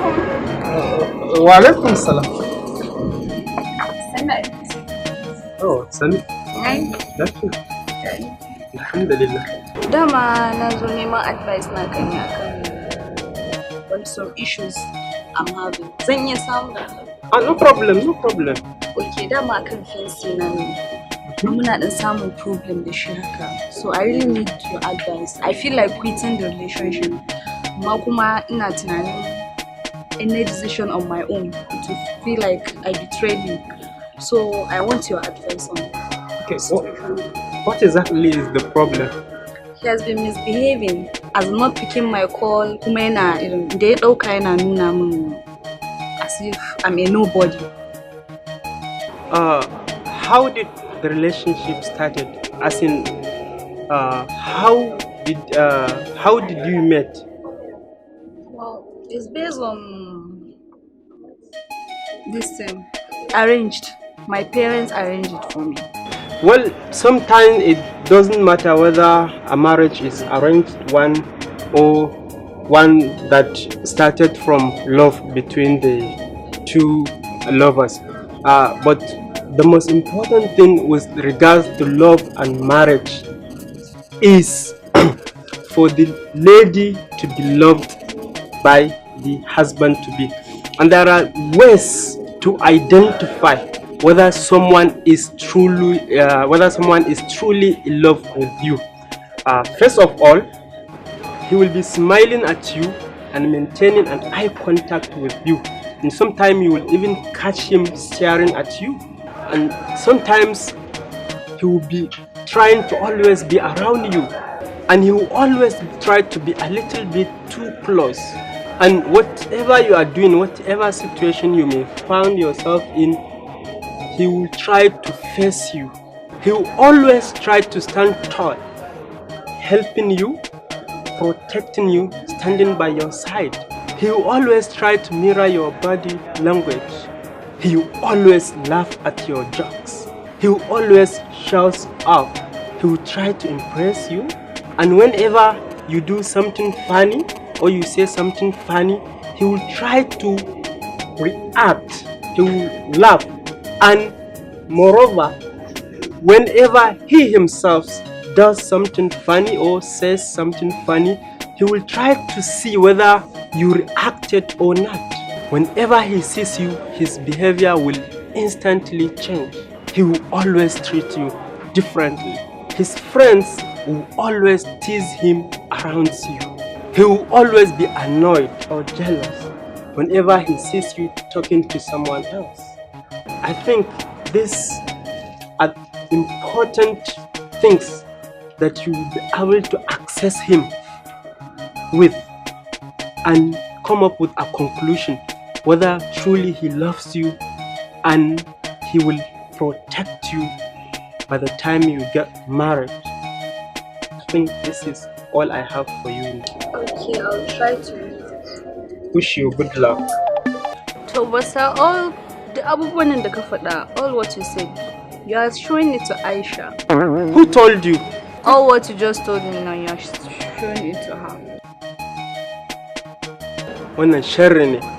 alaikum. Wa alaikum salam. Sannan. Oh, sani. Ai. Lafiya. Alhamdulillah. Dama na zo neman advice na kan yi akan some issues I'm having. Zan iya samu? No problem, no problem. Okay, dama akan fancy na ne. Muna dan samun problem da shi haka. So I really need your advice. I feel like quitting the relationship. Amma kuma ina tunanin any decision on my own to feel like I betrayed him. So I want your advice on that. Okay, so what exactly is the problem? He has been misbehaving, as not picking my call. Kuma yana da ya dauka yana nuna min as if I'm a nobody. How did the relationship started? As in, how did you met? Well, it's based on this arranged. My parents arranged it for me. Well, sometimes it doesn't matter whether a marriage is arranged one or one that started from love between the two lovers. But the most important thing with regards to love and marriage is for the lady to be loved by the husband to be. And there are ways to identify whether someone is truly in love with you. First of all, he will be smiling at you and maintaining an eye contact with you, and sometimes you will even catch him staring at you, and sometimes he will be trying to always be around you, and he will always try to be a little bit too close. And whatever you are doing, whatever situation you may find yourself in, he will try to face you. He will always try to stand tall, helping you, protecting you, standing by your side. He will always try to mirror your body language. He will always laugh at your jokes. He will always shout out. He will try to impress you. And whenever you do something funny or you say something funny, he will try to react. He will laugh. And moreover, whenever he himself does something funny or says something funny, he will try to see whether you reacted or not. Whenever he sees you, his behavior will instantly change. He will always treat you differently. His friends will always tease him around you. He will always be annoyed or jealous whenever he sees you talking to someone else. I think these are important things that you will be able to access him with and come up with a conclusion whether truly he loves you and he will protect you by the time you get married. I think this is all I have for you. Okay, I'll try to read it. Wish you good luck. So, Basa, all the abubuwan da ka faɗa, all what you said, you are showing it to Aisha. Who told you? All what you just told me now, you are showing it to her. Wannan sharri ne.